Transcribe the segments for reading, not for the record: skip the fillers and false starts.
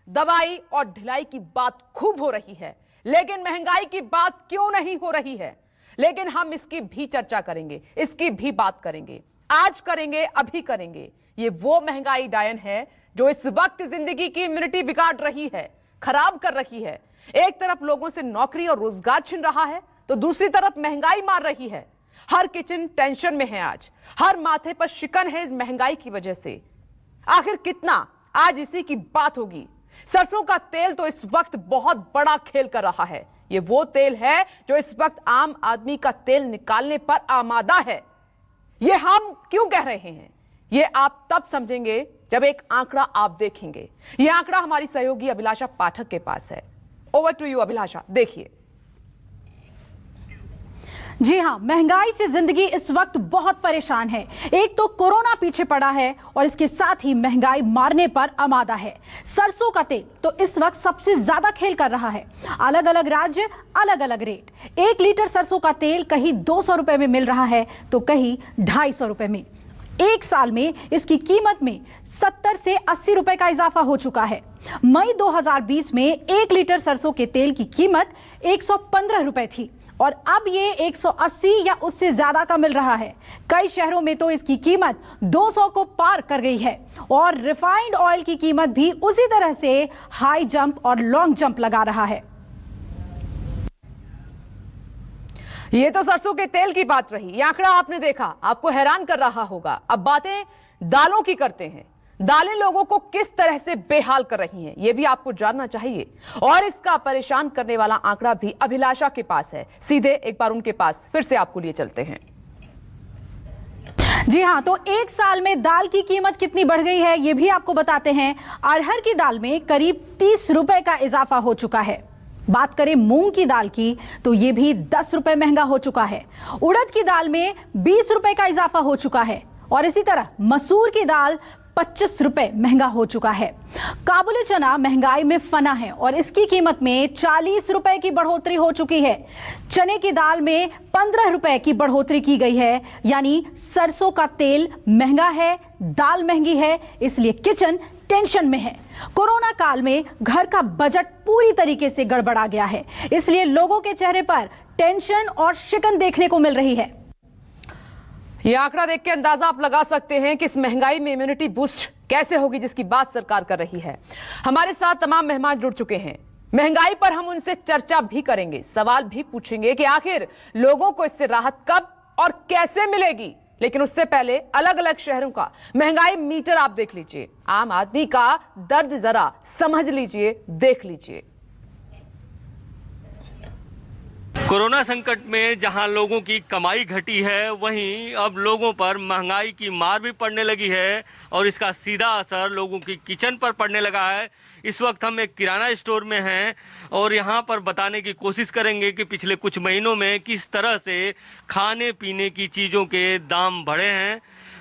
दवाई और ढिलाई की बात खूब हो रही है, लेकिन महंगाई की बात क्यों नहीं हो रही है? लेकिन हम इसकी भी चर्चा करेंगे, इसकी भी बात करेंगे, आज करेंगे, अभी करेंगे। ये वो महंगाई डायन है जो इस वक्त जिंदगी की इम्यूनिटी बिगाड़ रही है, खराब कर रही है। एक तरफ लोगों से नौकरी और रोजगार छिन रहा है, तो दूसरी तरफ महंगाई मार रही है। हर किचन टेंशन में है आज, हर माथे पर शिकन है इस महंगाई की वजह से। आखिर कितना, आज इसी की बात होगी। सरसों का तेल तो इस वक्त बहुत बड़ा खेल कर रहा है। ये वो तेल है जो इस वक्त आम आदमी का तेल निकालने पर आमादा है। ये हम क्यों कह रहे हैं, ये आप तब समझेंगे जब एक आंकड़ा आप देखेंगे। ये आंकड़ा हमारी सहयोगी अभिलाषा पाठक के पास है। ओवर टू यू अभिलाषा, देखिए। जी हां, महंगाई से जिंदगी इस वक्त बहुत परेशान है। एक तो कोरोना पीछे पड़ा है और इसके साथ ही महंगाई मारने पर आमादा है। सरसों का तेल तो इस वक्त सबसे ज्यादा खेल कर रहा है। अलग अलग राज्य, अलग अलग रेट। 1 लीटर सरसों का तेल कहीं 200 रुपए में मिल रहा है तो कहीं 250 रुपए में। एक साल में इसकी कीमत में 70 से 80 रुपए का इजाफा हो चुका है। मई 2020 में 1 लीटर सरसों के तेल की कीमत 115 रुपए थी और अब ये 180 या उससे ज्यादा का मिल रहा है। कई शहरों में तो इसकी कीमत 200 को पार कर गई है और रिफाइंड ऑयल की कीमत भी उसी तरह से हाई जंप और लॉन्ग जंप लगा रहा है। ये तो सरसों के तेल की बात रही। ये आंकड़ा आपने देखा, आपको हैरान कर रहा होगा। अब बातें दालों की करते हैं। दालें लोगों को किस तरह से बेहाल कर रही हैं, यह भी आपको जानना चाहिए। और इसका परेशान करने वाला आंकड़ा भी अभिलाषा के पास है। सीधे एक बार उनके पास फिर से आपको लिए चलते हैं। जी हां, तो एक साल में दाल की कीमत कितनी बढ़ गई है यह भी आपको बताते हैं। अरहर की दाल में करीब 30 रुपए का इजाफा हो चुका है। बात करें मूंग की दाल की तो यह भी 10 रुपए महंगा हो चुका है। उड़द की दाल में 20 रुपए का इजाफा हो चुका है और इसी तरह मसूर की दाल 25 रुपए महंगा हो चुका है। काबुली चना महंगाई में फना है और इसकी कीमत में 40 रुपए की बढ़ोतरी हो चुकी है। चने की दाल में 15 रुपए की बढ़ोतरी की गई है। यानी सरसों का तेल महंगा है, दाल महंगी है, इसलिए किचन टेंशन में है। कोरोना काल में घर का बजट पूरी तरीके से गड़बड़ा गया है, इसलिए लोगों के चेहरे पर टेंशन और शिकन देखने को मिल रही है। यह आंकड़ा देख के अंदाजा आप लगा सकते हैं कि इस महंगाई में इम्यूनिटी बूस्ट कैसे होगी, जिसकी बात सरकार कर रही है। हमारे साथ तमाम मेहमान जुड़ चुके हैं। महंगाई पर हम उनसे चर्चा भी करेंगे, सवाल भी पूछेंगे कि आखिर लोगों को इससे राहत कब और कैसे मिलेगी। लेकिन उससे पहले अलग अलग शहरों का महंगाई मीटर आप देख लीजिए। आम आदमी का दर्द जरा समझ लीजिए, देख लीजिए। कोरोना संकट में जहां लोगों की कमाई घटी है, वहीं अब लोगों पर महंगाई की मार भी पड़ने लगी है और इसका सीधा असर लोगों की किचन पर पड़ने लगा है। इस वक्त हम एक किराना स्टोर में हैं और यहां पर बताने की कोशिश करेंगे कि पिछले कुछ महीनों में किस तरह से खाने पीने की चीज़ों के दाम बढ़े हैं।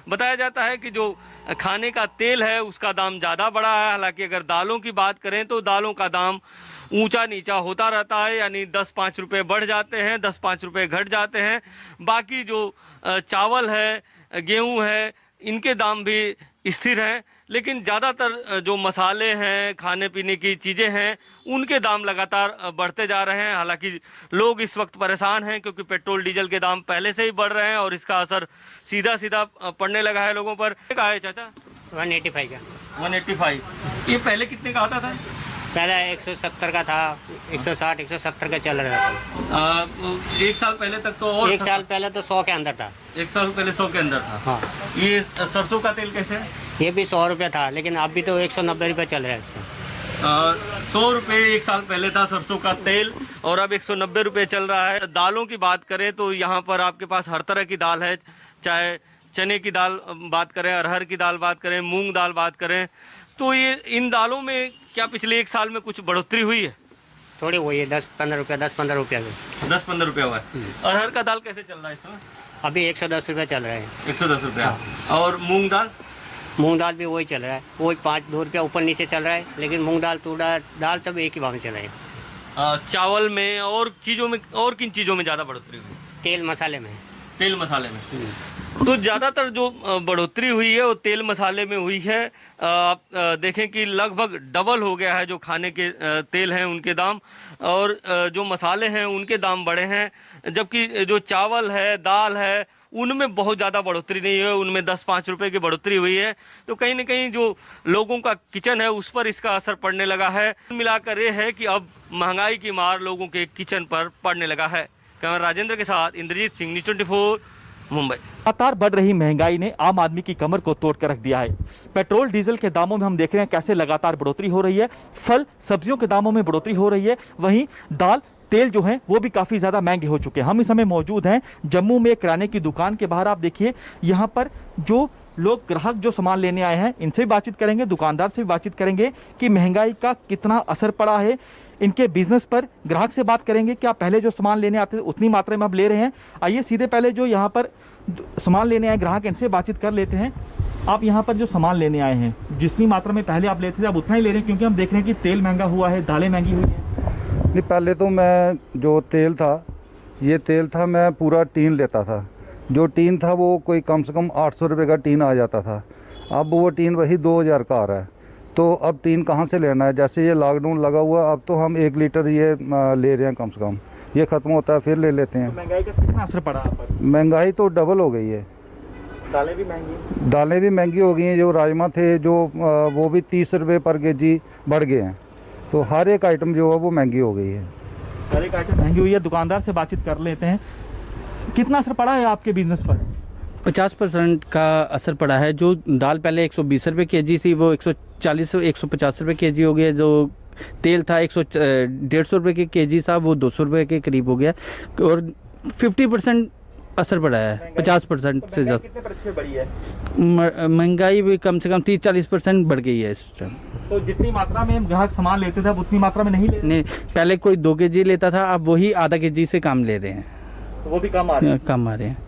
बताया जाता है कि जो खाने का तेल है उसका दाम ज़्यादा बढ़ा है। हालांकि अगर दालों की बात करें तो दालों का दाम ऊंचा नीचा होता रहता है, यानी 10-5 रुपये बढ़ जाते हैं, 10-5 रुपये घट जाते हैं। बाकी जो चावल है, गेहूं है, इनके दाम भी स्थिर हैं। लेकिन ज़्यादातर जो मसाले हैं, खाने पीने की चीज़ें हैं, उनके दाम लगातार बढ़ते जा रहे हैं। हालांकि लोग इस वक्त परेशान हैं क्योंकि पेट्रोल डीजल के दाम पहले से ही बढ़ रहे हैं और इसका असर सीधा सीधा पड़ने लगा है लोगों पर। क्या है चाचा? 185 का। 185। ये पहले कितने का आता था? पहले 170 का था, 160, 170 का चल रहा था। एक साल पहले तक तो और एक साल पहले तो 100 के अंदर था। एक साल पहले 100 के अंदर था। हाँ। ये सरसों का तेल कैसे है? ये भी 100 रुपये था, लेकिन अभी तो 190 रुपये चल रहा है इसका। 100 रुपये एक साल पहले था सरसों का तेल और अब 190 रुपये चल रहा है। दालों की बात करें तो यहाँ पर आपके पास हर तरह की दाल है, चाहे चने की दाल बात करें, अरहर की दाल बात करें, मूंग दाल बात करें, तो ये इन दालों में क्या पिछले एक साल में कुछ बढ़ोतरी हुई है? थोड़ी हुई है, 10-15 रुपये, 10-15 रुपये की। 10-15 रुपये हुआ है। अरहर का दाल कैसे चल रहा है इस समय? अभी 110 रुपये चल रहा है। 110 रुपया। और मूंग दाल? मूंग दाल भी वही चल रहा है, वही 5-2 रुपया ऊपर नीचे चल रहा है, लेकिन मूंग दाल, तूर दाल सब एक ही भाव में चल रहा है। चावल में और चीज़ों में, और किन चीज़ों में ज़्यादा बढ़ोतरी हुई? तेल मसाले में। तेल मसाले में। तो ज़्यादातर जो बढ़ोतरी हुई है वो तेल मसाले में हुई है। आप देखें कि लगभग डबल हो गया है जो खाने के तेल हैं उनके दाम, और जो मसाले हैं उनके दाम बढ़े हैं, जबकि जो चावल है, दाल है, उनमें बहुत ज़्यादा बढ़ोतरी नहीं है, उनमें 10-5 रुपए की बढ़ोतरी हुई है। तो कहीं ना कहीं जो लोगों का किचन है उस पर इसका असर पड़ने लगा है। मिलाकर ये है कि अब महंगाई की मार लोगों के किचन पर पड़ने लगा है। कैमरा राजेंद्र के साथ इंद्रजीत सिंह, न्यूज़ 24 मुंबई। लगातार बढ़ रही महंगाई ने आम आदमी की कमर को तोड़ कर रख दिया है। पेट्रोल डीजल के दामों में हम देख रहे हैं कैसे लगातार बढ़ोतरी हो रही है, फल सब्जियों के दामों में बढ़ोतरी हो रही है, वहीं दाल तेल जो हैं वो भी काफ़ी ज़्यादा महंगे हो चुके हैं। हम इस समय मौजूद हैं जम्मू में किराने की दुकान के बाहर। आप देखिए यहाँ पर जो लोग ग्राहक जो सामान लेने आए हैं इनसे भी बातचीत करेंगे, दुकानदार से भी बातचीत करेंगे कि महंगाई का कितना असर पड़ा है इनके बिजनेस पर। ग्राहक से बात करेंगे क्या पहले जो सामान लेने आते थे उतनी मात्रा में अब ले रहे हैं। आइए सीधे पहले जो यहाँ पर सामान लेने आए ग्राहक इनसे बातचीत कर लेते हैं। आप यहाँ पर जो सामान लेने आए हैं जितनी मात्रा में पहले आप लेते थे अब उतना ही ले रहे हैं, क्योंकि हम देख रहे हैं कि तेल महंगा हुआ है, दालें महंगी हुई हैं। नहीं, पहले तो मैं जो तेल था, ये तेल था मैं पूरा टीन लेता था। जो टीन था वो कोई कम से कम 800 रुपये का टीन आ जाता था। अब वो टीन वही 2000 का आ रहा है। तो अब टीन कहाँ से लेना है? जैसे ये लॉकडाउन लगा हुआ, अब तो हम 1 लीटर ये ले रहे हैं कम से कम। ये ख़त्म होता है फिर ले लेते हैं। तो महंगाई का कितना असर पड़ा आप पर? महंगाई तो डबल हो गई है। दालें भी महंगी, दालें भी महंगी हो गई हैं। जो राजमा थे जो वो भी 30 रुपये पर केजी बढ़ गए हैं। तो हर एक आइटम जो है वो महंगी हो गई है। हर एक आइटम महंगी हुई है। दुकानदार से बातचीत कर लेते हैं। कितना असर पड़ा है आपके बिजनेस पर? 50% का असर पड़ा है। जो दाल पहले 120 रुपये केजी थी वो 140-150 रुपये केजी हो गया। जो तेल था 150 रुपये के केजी था वो 200 रुपये के करीब हो गया, और 50% असर पड़ा है। 50% से ज़्यादा कितने प्रतिशत बढ़ी है? महंगाई भी कम से कम 30-40% बढ़ गई है इस टाइम। तो जितनी मात्रा में ग्राहक सामान लेते थे अब उतनी मात्रा में नहीं ले रहे? नहीं, पहले कोई 2 केजी लेता था, अब वही आधा केजी से कम ले रहे हैं। तो वो भी कम आ रहे हैं। कम आ रहे हैं।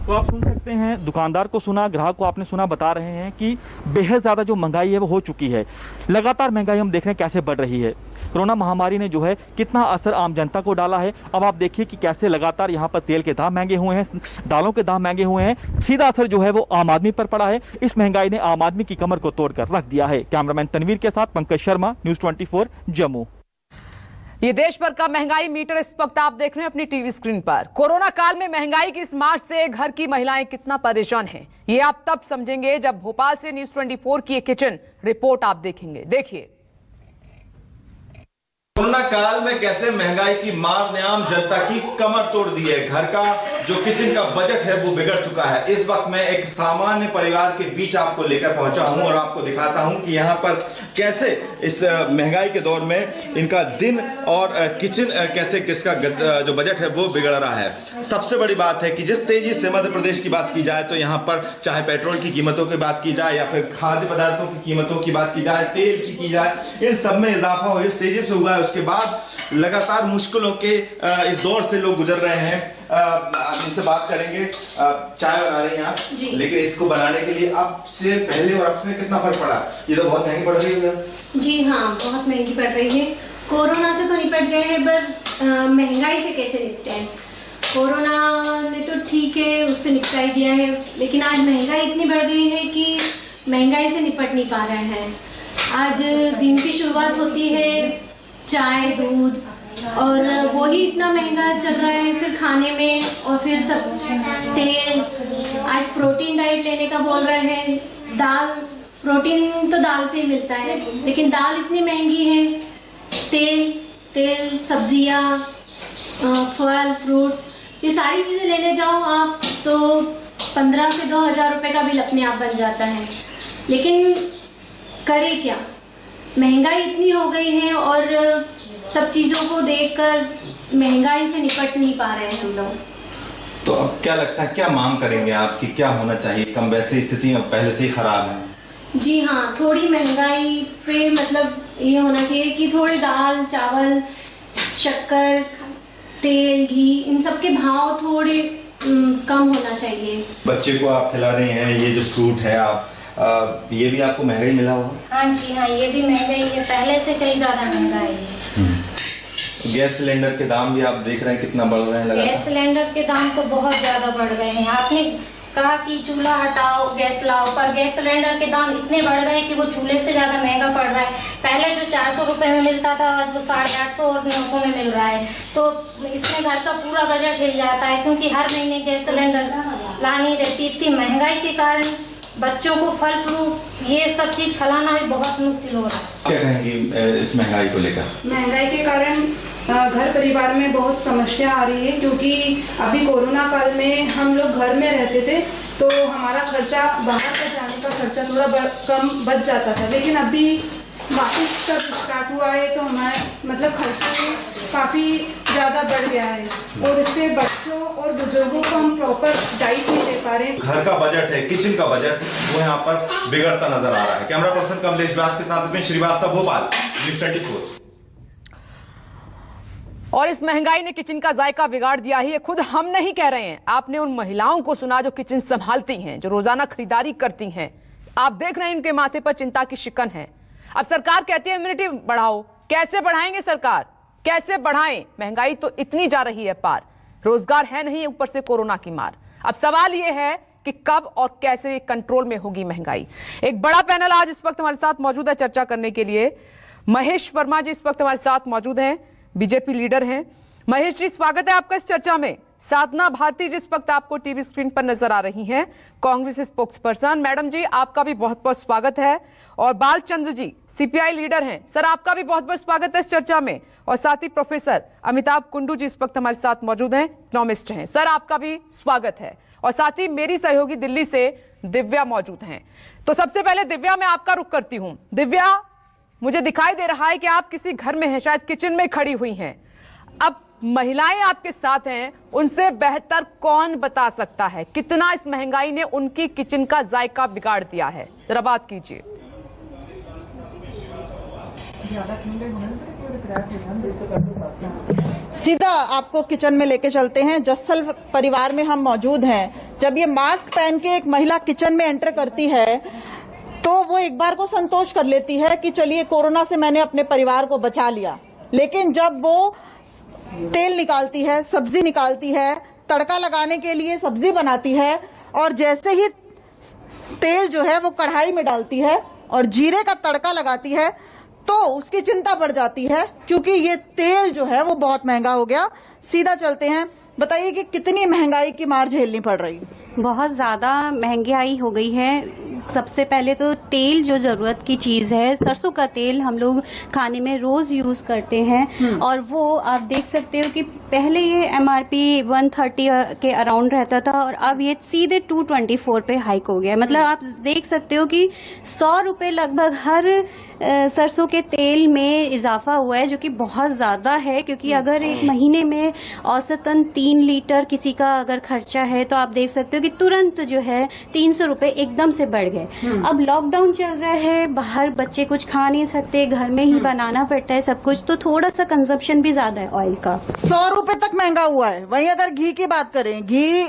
तो आप सुन सकते हैं, दुकानदार को सुना, ग्राहक को आपने सुना, बता रहे हैं कि बेहद ज़्यादा जो महंगाई है वो हो चुकी है। लगातार महंगाई हम देख रहे हैं कैसे बढ़ रही है। कोरोना महामारी ने जो है कितना असर आम जनता को डाला है। अब आप देखिए कि कैसे लगातार यहाँ पर तेल के दाम महंगे हुए हैं, दालों के दाम महंगे हुए हैं। सीधा असर जो है वो आम आदमी पर पड़ा है। इस महंगाई ने आम आदमी की कमर को तोड़कर रख दिया है। कैमरामैन तनवीर के साथ पंकज शर्मा, न्यूज़ 24 जम्मू। ये देश भर का महंगाई मीटर इस वक्त आप देख रहे हैं अपनी टीवी स्क्रीन पर। कोरोना काल में महंगाई की इस मार से घर की महिलाएं कितना परेशान हैं, ये आप तब समझेंगे जब भोपाल से न्यूज़ 24 की एक किचन रिपोर्ट आप देखेंगे। देखिए कोरोना काल में कैसे महंगाई की मार ने आम जनता की कमर तोड़ दी है। घर का जो किचन का बजट है वो बिगड़ चुका है। इस वक्त मैं एक सामान्य परिवार के बीच आपको लेकर पहुंचा हूं और आपको दिखाता हूं कि यहां पर कैसे इस महंगाई के दौर में इनका दिन और किचन कैसे किसका जो बजट है वो बिगड़ रहा है। सबसे बड़ी बात है कि जिस तेजी से मध्य प्रदेश की बात की जाए तो यहाँ पर चाहे पेट्रोल की कीमतों की बात की जाए या फिर खाद्य पदार्थों की कीमतों की बात की जाए, तेल की जाए, इन सब में इजाफा हो जिस तेजी से हुआ है उसके बाद लगातार मुश्किलों के इस दौर से लोग गुजर रहे हैं। इनसे बात करेंगे। चाय बना रही हैं आप, लेकिन इसको बनाने के लिए अब से पहले और अब में कितना फर्क पड़ा? ये तो बहुत महंगी पड़ रही है। जी हाँ, बहुत महंगी पड़ रही है। कोरोना से तो निपट गए हैं, पर महंगाई से कैसे निपटे हैं? कोरोना ने तो ठीक है उससे निपटा ही दिया है, लेकिन आज महंगाई इतनी बढ़ गई है कि महंगाई से निपट नहीं पा रहे हैं। आज दिन की शुरुआत होती है चाय दूध और वही इतना महंगा चल रहा है, फिर खाने में और फिर सब तेल। आज प्रोटीन डाइट लेने का बोल रहे हैं। दाल, प्रोटीन तो दाल से ही मिलता है, लेकिन दाल इतनी महंगी है। तेल सब्जियां, फल फ्रूट्स, ये सारी चीज़ें लेने जाओ आप तो 15 से 2000 रुपये का बिल अपने आप बन जाता है। लेकिन करे क्या, महंगाई इतनी हो गई है और सब चीज़ों को देखकर महंगाई से निपट नहीं पा रहे हैं हम लोग। तो अब क्या लगता है, क्या मांग करेंगे आप कि क्या होना चाहिए? कम वैसे स्थिति पहले से ही खराब है। जी हाँ, थोड़ी महंगाई पे मतलब ये होना चाहिए कि थोड़े दाल चावल शक्कर तेल घी इन सब के भाव थोड़े कम होना चाहिए। बच्चे को आप खिला रहे हैं, ये जो फ्रूट है आप ये भी आपको महंगाई मिला होगा? हाँ जी हाँ, ये भी महंगाई है, पहले से कई ज़्यादा महंगाई है। गैस सिलेंडर के दाम भी आप देख रहे हैं कितना बढ़ रहे हैं लगातार। गैस सिलेंडर के दाम तो बहुत ज़्यादा बढ़ गए हैं। आपने कहा कि चूल्हा हटाओ, गैस लाओ, पर गैस सिलेंडर के दाम इतने बढ़ गए कि वो चूल्हे से ज़्यादा महंगा पड़ रहा है। पहले जो 400 रुपये में मिलता था आज वो 850 और 900 में मिल रहा है। तो इसमें घर का पूरा बजट हिल जाता है, क्योंकि हर महीने गैस सिलेंडर लानी रहती। इतनी महंगाई के कारण बच्चों को फल फ्रूट ये सब चीज़ खिलाना भी बहुत मुश्किल हो रहा है। क्या कहेंगी इस महंगाई को लेकर? महंगाई के कारण घर परिवार में बहुत समस्या आ रही है, क्योंकि अभी कोरोना काल में हम लोग घर में रहते थे तो हमारा खर्चा, बाहर का जाने का खर्चा थोड़ा कम बच जाता था। लेकिन अभी वापस सब स्टार्ट हुआ है तो हमारे मतलब खर्चे काफ़ी ज़्यादा बढ़ गया है, और इससे बच्चों और बुजुर्गों को हम प्रॉपर डाइट नहीं दे पा रहे हैं। घर का बजट है, किचन का बजट, वो यहाँ पर बिगड़ता नजर आ रहा है। कैमरा पर्सन कमलेश व्यास के साथ में श्रीवास्तव, भोपाल, न्यूज़ 24। और इस महंगाई ने किचन का जायका बिगाड़ दिया ही है, खुद हम नहीं कह रहे हैं। आपने उन महिलाओं को सुना जो किचन संभालती हैं, जो रोजाना खरीदारी करती हैं। आप देख रहे हैं इनके माथे पर चिंता की शिकन है। अब सरकार कहती है इम्यूनिटी बढ़ाओ, कैसे बढ़ाएंगे सरकार, कैसे बढ़ाएं? महंगाई तो इतनी जा रही है पार, रोजगार है नहीं, ऊपर से कोरोना की मार। अब सवाल यह है कि कब और कैसे कंट्रोल में होगी महंगाई। एक बड़ा पैनल आज इस वक्त हमारे साथ मौजूद है चर्चा करने के लिए। महेश वर्मा जी इस वक्त हमारे साथ मौजूद हैं, बीजेपी लीडर हैं। महेश जी, स्वागत है आपका इस चर्चा में। साधना भारती जिस वक्त आपको टीवी स्क्रीन पर नजर आ रही हैं, कांग्रेस स्पोक्स पर्सन। मैडम जी, आपका भी बहुत बहुत स्वागत है। और बालचंद्र जी सीपीआई लीडर हैं, सर आपका भी बहुत बहुत स्वागत है इस चर्चा में। और साथ ही प्रोफेसर अमिताभ कुंडू जी इस वक्त हमारे साथ मौजूद हैं, इकोनॉमिस्ट हैं, सर आपका भी स्वागत है। और साथ ही मेरी सहयोगी दिल्ली से दिव्या मौजूद हैं। तो सबसे पहले दिव्या, मैं आपका रुख करती हूं। दिव्या, मुझे दिखाई दे रहा है कि आप किसी घर में हैं, शायद किचन में खड़ी हुई हैं। अब महिलाएं आपके साथ हैं, उनसे बेहतर कौन बता सकता है कितना इस महंगाई ने उनकी किचन का जायका बिगाड़ दिया है? जरा बात कीजिए। सीधा आपको किचन में लेके चलते हैं। जस्सल परिवार में हम मौजूद हैं। जब ये मास्क पहन के एक महिला किचन में एंटर करती है तो वो एक बार को संतोष कर लेती है कि चलिए कोरोना से मैंने अपने परिवार को बचा लिया। लेकिन जब वो तेल निकालती है, सब्जी निकालती है, तड़का लगाने के लिए सब्जी बनाती है, और जैसे ही तेल जो है वो कढ़ाई में डालती है और जीरे का तड़का लगाती है तो उसकी चिंता बढ़ जाती है, क्योंकि ये तेल जो है वो बहुत महंगा हो गया। सीधा चलते हैं, बताइए कि कितनी महंगाई की मार झेलनी पड़ रही है? बहुत ज़्यादा महंगाई हो गई है। सबसे पहले तो तेल जो ज़रूरत की चीज़ है, सरसों का तेल हम लोग खाने में रोज़ यूज़ करते हैं, और वो आप देख सकते हो कि पहले ये MRP 130 के अराउंड रहता था और अब ये सीधे 224 पे हाइक हो गया। मतलब आप देख सकते हो कि 100 रुपये लगभग हर सरसों के तेल में इजाफा हुआ है, जो कि बहुत ज़्यादा है। क्योंकि अगर एक महीने में औसतन 3 लीटर किसी का अगर खर्चा है तो आप देख सकते हो कि तुरंत जो है 300 रुपये एकदम से बढ़ गए। अब लॉकडाउन चल रहा है, बाहर बच्चे कुछ खा नहीं सकते, घर में ही बनाना पड़ता है सब कुछ, तो थोड़ा सा कंजप्शन भी ज्यादा है ऑयल का। 100 रुपए तक महंगा हुआ है। वहीं अगर घी की बात करें, घी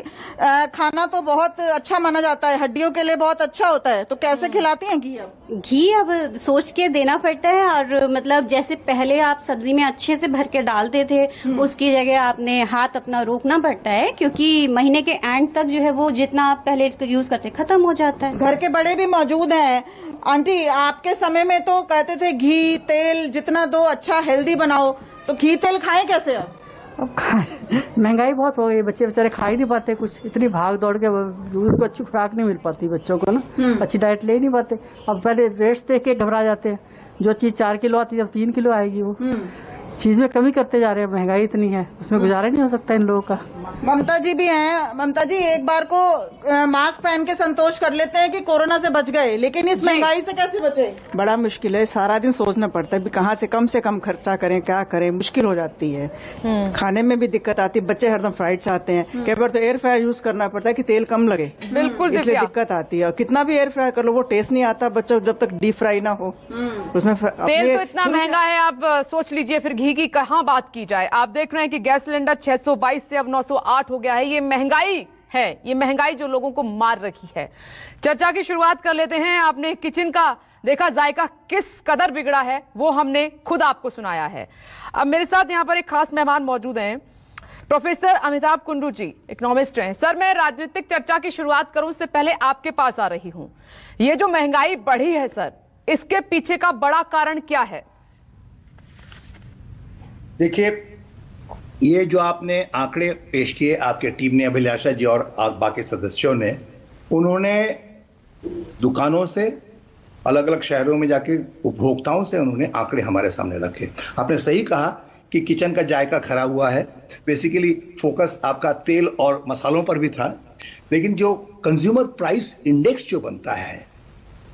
खाना तो बहुत अच्छा माना जाता है, हड्डियों के लिए बहुत अच्छा होता है, तो कैसे खिलाती हैं घी? अब घी अब सोच के देना पड़ता है। और मतलब जैसे पहले आप सब्जी में अच्छे से भर के डालते थे, उसकी जगह आपने हाथ अपना रोकना पड़ता है, क्योंकि महीने के एंड तक जो है वो जितना आप पहले यूज करते खत्म हो जाता है। घर के बड़े भी मौजूद हैं। आंटी, आपके समय में तो कहते थे घी तेल जितना दो अच्छा हेल्दी बनाओ, तो घी तेल खाएं कैसे? अब महंगाई बहुत हो गई, बच्चे बेचारे खा ही नहीं पाते कुछ, इतनी भाग दौड़ के उनको अच्छी खुराक नहीं मिल पाती बच्चों को ना, अच्छी डाइट ले ही नहीं पाते। अब पहले रेट्स देख के घबरा जाते हैं, जो चीज 4 किलो आती है अब 3 किलो आएगी। वो चीज में कमी करते जा रहे हैं, महंगाई इतनी है, उसमें गुजारा नहीं हो सकता इन लोगों का। ममता जी भी हैं। ममता जी, एक बार को मास्क पहन के संतोष कर लेते हैं कि कोरोना से बच गए, लेकिन इस महंगाई से कैसे बचे? बड़ा मुश्किल है, सारा दिन सोचना पड़ता है कहाँ से कम खर्चा करें, क्या करें, मुश्किल हो जाती है। खाने में भी दिक्कत आती है, बच्चे हरदम फ्राइड चाहते हैं, कई बार तो एयर फ्रायर यूज करना पड़ता है कि तेल कम लगे, बिल्कुल, इसलिए दिक्कत आती है। और कितना भी एयर फ्राई कर लो वो टेस्ट नहीं आता बच्चों जब तक डीप फ्राई ना हो। उसमें तेल तो इतना महंगा है, आप सोच लीजिए फिर घी की कहाँ बात की जाए। आप देख रहे हैं कि गैस सिलेंडर 622 से अब 908 हो गया है। ये महंगाई है, ये महंगाई जो लोगों को मार रखी है। चर्चा की शुरुआत कर लेते हैं। आपने किचन का देखा जायका किस कदर बिगड़ा है, वो हमने खुद आपको सुनाया है। अब मेरे साथ यहाँ पर एक खास मेहमान मौजूद हैं, प्रोफेसर अमिताभ कुंडू जी इकोनॉमिस्ट हैं। सर, मैं राजनीतिक चर्चा की शुरुआत करूं उससे पहले आपके पास आ रही हूं। ये जो महंगाई बढ़ी है सर, इसके पीछे का बड़ा कारण क्या है? देखिए, ये जो आपने आंकड़े पेश किए, आपके टीम ने, अभिलाषा जी और बाकी सदस्यों ने, उन्होंने दुकानों से, अलग अलग शहरों में जाके उपभोक्ताओं से उन्होंने आंकड़े हमारे सामने रखे। आपने सही कहा कि किचन का जायका खराब हुआ है। बेसिकली फोकस आपका तेल और मसालों पर भी था, लेकिन जो कंज्यूमर प्राइस इंडेक्स जो बनता है,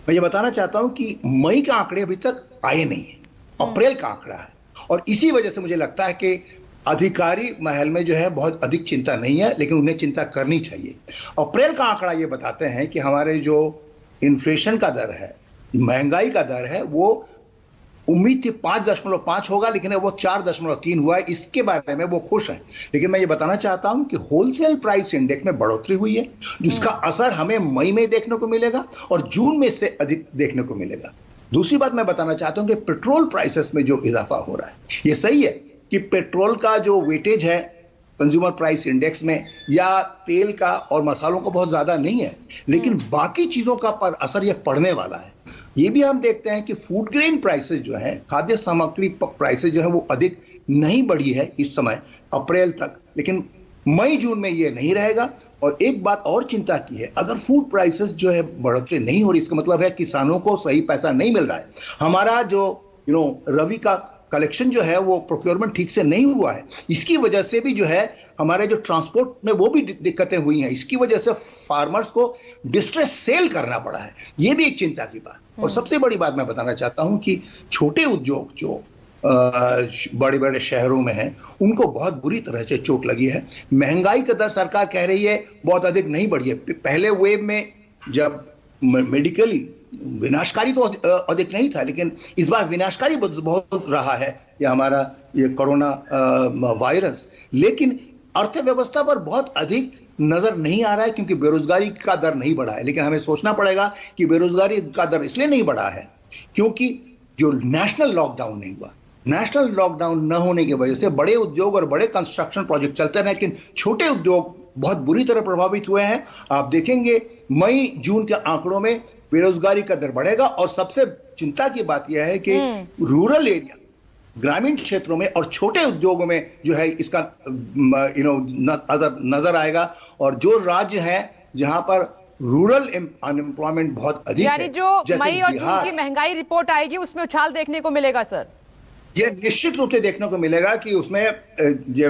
मैं ये बताना चाहता हूं कि मई के आंकड़े अभी तक आए नहीं है, अप्रैल का आंकड़ा है। और इसी वजह से मुझे लगता है कि अधिकारी महल में जो है बहुत अधिक चिंता नहीं है, लेकिन उन्हें चिंता करनी चाहिए। अप्रैल का आंकड़ा ये बताते हैं कि हमारे जो इन्फ्लेशन का दर है, महंगाई का दर है, वो उम्मीद थी 5.5 होगा, लेकिन वो 4.3 हुआ है। इसके बारे में वो खुश है। लेकिन मैं ये बताना चाहता हूं कि होलसेल प्राइस इंडेक्स में बढ़ोतरी हुई है, जिसका असर हमें मई में देखने को मिलेगा और जून में इससे अधिक देखने को मिलेगा। दूसरी बात मैं बताना चाहता हूं कि पेट्रोल प्राइसेस में जो इजाफा हो रहा है, ये सही है कि पेट्रोल का जो वेटेज है कंज्यूमर प्राइस इंडेक्स में, या तेल का और मसालों का बहुत ज्यादा नहीं है, लेकिन बाकी चीजों का पर असर ये पड़ने वाला है। ये भी हम देखते हैं कि फूड ग्रेन प्राइसेस जो है, खाद्य सामग्री प्राइसेस जो है, वो अधिक नहीं बढ़ी है इस समय अप्रैल तक, लेकिन मई जून में ये नहीं रहेगा। और एक बात और चिंता की है, अगर फूड प्राइसेस जो है बढ़ोतरी नहीं हो रही, इसका मतलब है किसानों को सही पैसा नहीं मिल रहा है। हमारा जो रबी का कलेक्शन जो है वो प्रोक्योरमेंट ठीक से नहीं हुआ है। इसकी वजह से भी जो है हमारे जो ट्रांसपोर्ट में वो भी दिक्कतें हुई हैं। इसकी वजह से फार्मर्स को डिस्ट्रेस सेल करना पड़ा है। ये भी एक चिंता की बात। और सबसे बड़ी बात मैं बताना चाहता हूं कि छोटे उद्योग जो बड़े बड़े शहरों में हैं, उनको बहुत बुरी तरह से चोट लगी है। महंगाई का दर सरकार कह रही है बहुत अधिक नहीं बढ़ी है। पहले वेव में जब मेडिकली विनाशकारी तो अधिक नहीं था, लेकिन इस बार विनाशकारी बहुत रहा है ये हमारा ये कोरोना वायरस। लेकिन अर्थव्यवस्था पर बहुत अधिक नजर नहीं आ रहा है, क्योंकि बेरोजगारी का दर नहीं बढ़ा है। लेकिन हमें सोचना पड़ेगा कि बेरोजगारी का दर इसलिए नहीं बढ़ा है क्योंकि जो नेशनल लॉकडाउन नहीं हुआ। नेशनल लॉकडाउन न होने की वजह से बड़े उद्योग और बड़े कंस्ट्रक्शन प्रोजेक्ट चलते रहे, लेकिन छोटे उद्योग बहुत बुरी तरह प्रभावित हुए हैं। आप देखेंगे मई जून के आंकड़ों में बेरोजगारी का दर बढ़ेगा। और सबसे चिंता की बात यह है कि रूरल एरिया, ग्रामीण क्षेत्रों में और छोटे उद्योगों में जो है इसका नजर आएगा। और जो राज्य है जहां पर रूरल अनएम्प्लॉयमेंट बहुत अधिक है, यानी जो मई और जून की महंगाई रिपोर्ट आएगी उसमें उछाल देखने को मिलेगा सर। यह निश्चित रूप से देखने को मिलेगा कि उसमें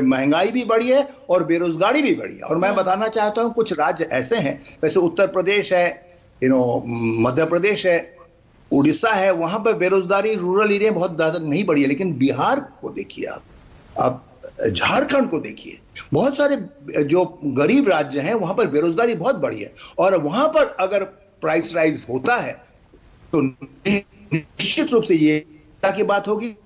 महंगाई भी बढ़ी है और बेरोजगारी भी बढ़ी है। और मैं बताना चाहता हूं कुछ राज्य ऐसे हैं, वैसे उत्तर प्रदेश है, मध्य प्रदेश है, उड़ीसा है, वहां पर बेरोजगारी रूरल एरिया बहुत ज्यादा नहीं बढ़ी है। लेकिन बिहार को देखिए आप झारखंड को देखिए, बहुत सारे जो गरीब राज्य हैं वहां पर बेरोजगारी बहुत बढ़ी है। और वहां पर अगर प्राइस राइज होता है तो निश्चित रूप से ये की बात होगी।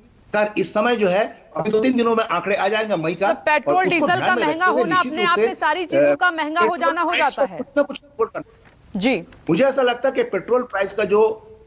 इस समय जो है अभी 2-3 दिनों में आंकड़े आ जाएंगे मई का। पेट्रोल डीजल का महंगा होना अपने आप में सारी चीजों का महंगा हो जाना हो जाता है। कुछ ना कुछ जी, मुझे ऐसा लगता है कि पेट्रोल प्राइस का जो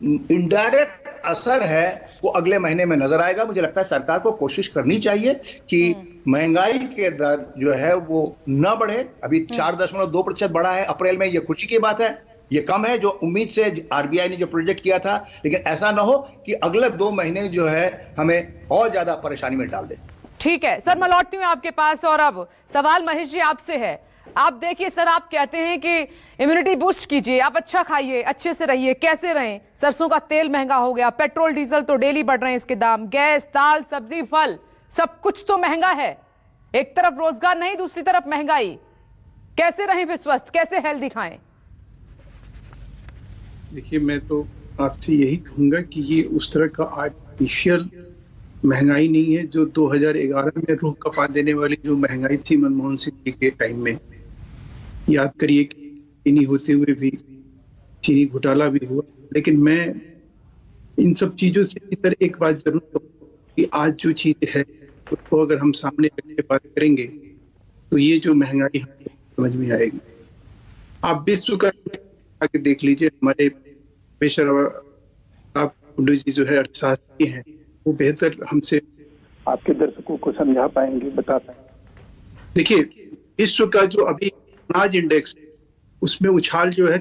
इनडायरेक्ट असर है वो अगले महीने में नजर आएगा। मुझे लगता है सरकार को कोशिश करनी चाहिए कि महंगाई के दर जो है वो न बढ़े। अभी 4.2% बढ़ा है अप्रैल में, ये खुशी की बात है। ये कम है जो उम्मीद से आरबीआई ने जो प्रोजेक्ट किया था, लेकिन ऐसा ना हो कि अगले 2 महीने जो है हमें और ज्यादा परेशानी में डाल दे। ठीक है सर, मैं लौटती हूँ आपके पास। और अब सवाल महेश जी आपसे है। आप देखिए सर, आप कहते हैं कि इम्यूनिटी बूस्ट कीजिए, आप अच्छा खाइए, अच्छे से रहिए। कैसे रहें? सरसों का तेल महंगा हो गया, पेट्रोल डीजल तो डेली बढ़ रहे हैं इसके दाम, गैस, दाल, सब्जी, फल, सब कुछ तो महंगा है। एक तरफ रोजगार नहीं, दूसरी तरफ महंगाई। कैसे रहें फिर स्वस्थ, कैसे हेल्दी खाएं? देखिए, मैं तो आपसे यही कहूंगा कि ये उस तरह का आर्टिफिशियल महंगाई नहीं है जो 2011 में रूह कपा देने वाली जो महंगाई थी मनमोहन सिंह जी के टाइम में। याद करिए कि चीनी होते हुए भी चीनी घोटाला भी हुआ। लेकिन मैं इन सब चीजों से इधर एक बात जरूर कहूँ कि आज जो चीज है उसको अगर हम सामने रख के बात करेंगे तो ये जो महंगाई है समझ में आएगी। आप विश्व का आगे देख लीजिए, हमारे आप जी जो है अर्थशास्त्री हैं, वो बेहतर हमसे आपके दर्शकों को समझा पाएंगे, बता पाएंगे। देखिए, विश्व का जो अभी अनाज इंडेक्स उसमें उछाल जो है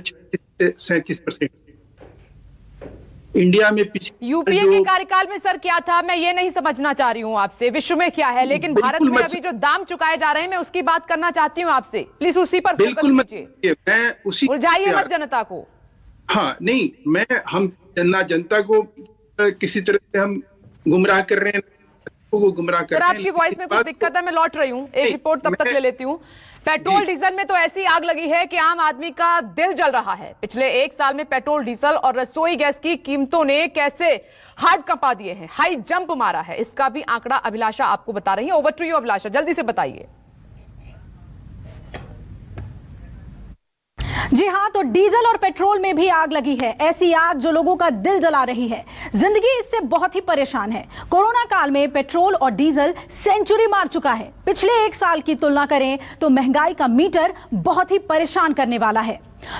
37%। इंडिया में पिछले यूपीए के कार्यकाल में सर क्या था, मैं ये नहीं समझना चाह रही हूँ आपसे विश्व में क्या है, लेकिन भारत में अभी जो दाम चुकाए जा रहे हैं मैं उसकी बात करना चाहती हूँ आपसे। प्लीज उसी पर बिल्कुल मैं उसी उलझाइए मत जनता को। हाँ नहीं, हम जनता को किसी तरह से हम गुमराह कर रहे हैं, को गुमराह कर रहे हैं। सर आपकी वॉइस में कुछ दिक्कत है, मैं लौट रही हूँ, एक रिपोर्ट तब तक ले लेती हूँ। पेट्रोल डीजल में तो ऐसी आग लगी है कि आम आदमी का दिल जल रहा है। पिछले एक साल में पेट्रोल डीजल और रसोई गैस की कीमतों ने कैसे हार्ड कंपा दिए हैं, हाई जंप मारा है, इसका भी आंकड़ा अभिलाषा आपको बता रही है। ओवर टू यू अभिलाषा, जल्दी से बताइए। जी हां, तो डीजल और पेट्रोल में भी आग लगी है, ऐसी आग जो लोगों का दिल जला रही है। जिंदगी इससे बहुत ही परेशान है। कोरोना काल में पेट्रोल और डीजल सेंचुरी मार चुका है। पिछले एक साल की तुलना करें तो महंगाई का मीटर बहुत ही परेशान करने वाला है।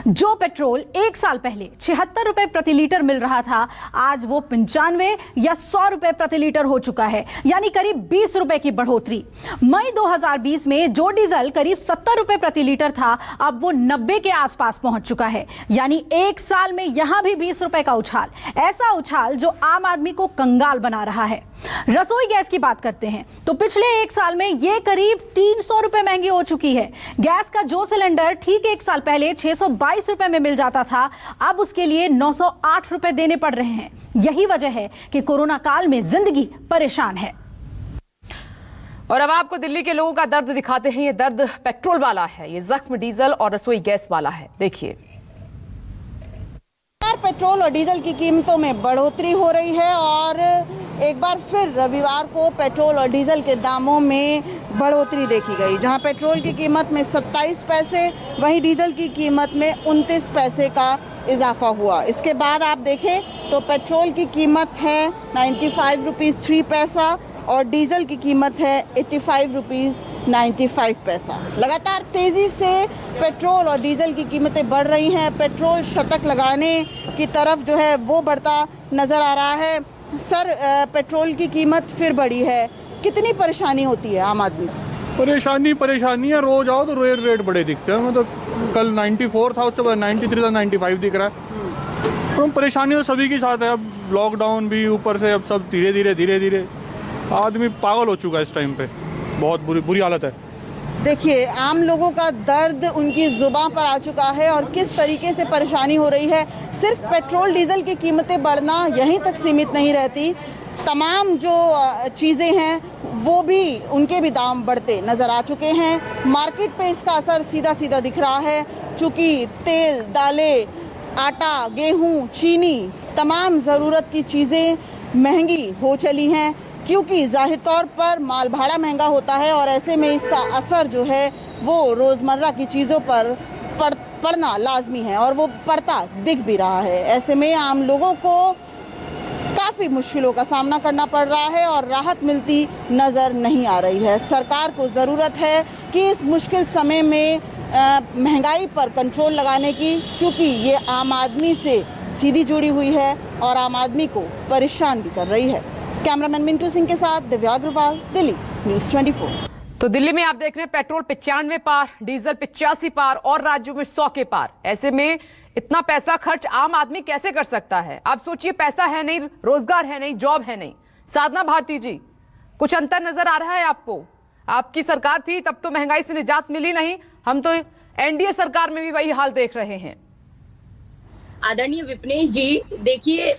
जो पेट्रोल एक साल पहले 76 रुपए प्रति लीटर मिल रहा था, आज वो 95 या 100 रुपए प्रति लीटर हो चुका है, यानी करीब 20 रुपए की बढ़ोतरी। मई 2020 में जो डीजल करीब 70 रुपए प्रति लीटर था, अब वो 90 के आसपास पहुंच चुका है, यानी एक साल में यहां भी 20 रुपए का उछाल। ऐसा उछाल जो आम आदमी को कंगाल बना रहा है। रसोई गैस की बात करते हैं तो पिछले एक साल में ये करीब 300 रुपए महंगी हो चुकी है। गैस का जो सिलेंडर ठीक एक साल पहले 622 रुपए में मिल जाता था, अब उसके लिए 908 रुपए देने पड़ रहे हैं। यही वजह है कि कोरोना काल में जिंदगी परेशान है। और अब आपको दिल्ली के लोगों का दर्द दिखाते हैं। ये दर्द पेट्रोल वाला है, ये जख्म डीजल और रसोई गैस वाला है। देखिए, पेट्रोल और डीजल की कीमतों में बढ़ोतरी हो रही है और एक बार फिर रविवार को पेट्रोल और डीजल के दामों में बढ़ोतरी देखी गई। जहां पेट्रोल की कीमत में 27 पैसे, वहीं डीजल की कीमत में 29 पैसे का इजाफा हुआ। इसके बाद आप देखें तो पेट्रोल की कीमत है 95 रुपीज़ 3 पैसा और डीजल की कीमत है 85 रुपीज़ 95 पैसा। लगातार तेजी से पेट्रोल और डीजल की कीमतें बढ़ रही हैं। पेट्रोल शतक लगाने की तरफ जो है वो बढ़ता नजर आ रहा है। सर, पेट्रोल की कीमत फिर बढ़ी है, कितनी परेशानी होती है आम आदमी? परेशानी है, रोज आओ तो रेट बड़े दिखते हैं। मैं तो कल 94 था, उससे बाद 93 था, 95 दिख रहा है। तो परेशानी तो सभी के साथ है। अब लॉकडाउन भी ऊपर से, अब सब धीरे धीरे आदमी पागल हो चुका है इस टाइम पे। बहुत बुरी हालत है। देखिए, आम लोगों का दर्द उनकी जुबान पर आ चुका है और किस तरीके से परेशानी हो रही है। सिर्फ पेट्रोल डीजल की कीमतें बढ़ना यहीं तक सीमित नहीं रहती, तमाम जो चीज़ें हैं वो भी, उनके भी दाम बढ़ते नज़र आ चुके हैं। मार्केट पे इसका असर सीधा दिख रहा है, चूँकि तेल, दालें, आटा, गेहूँ, चीनी, तमाम ज़रूरत की चीज़ें महंगी हो चली हैं, क्योंकि जाहिर तौर पर माल भाड़ा महंगा होता है और ऐसे में इसका असर जो है वो रोज़मर्रा की चीज़ों पर पड़ना लाजमी है और वो पड़ता दिख भी रहा है। ऐसे में आम लोगों को काफ़ी मुश्किलों का सामना करना पड़ रहा है और राहत मिलती नज़र नहीं आ रही है। सरकार को ज़रूरत है कि इस मुश्किल समय में महंगाई पर कंट्रोल लगाने की, क्योंकि ये आम आदमी से सीधी जुड़ी हुई है और आम आदमी को परेशान भी कर रही है। कैमरामैन मिंटू सिंह के साथ दिव्या अग्रवाल, दिल्ली न्यूज़ 24। तो दिल्ली में आप देख रहे हैं पेट्रोल 95 पार, डीजल 85 पार और राज्यों में 100 के पार। ऐसे में इतना पैसा खर्च आम आदमी कैसे कर सकता है? आप सोचिए, पैसा है नहीं, रोजगार है नहीं, जॉब है नहीं। साधना भारती जी, कुछ अंतर नजर आ रहा है आपको? आपकी सरकार थी तब तो महंगाई से निजात मिली नहीं, हम तो एनडीए सरकार में भी वही हाल देख रहे हैं। आदरणीय विपनेश जी, देखिए,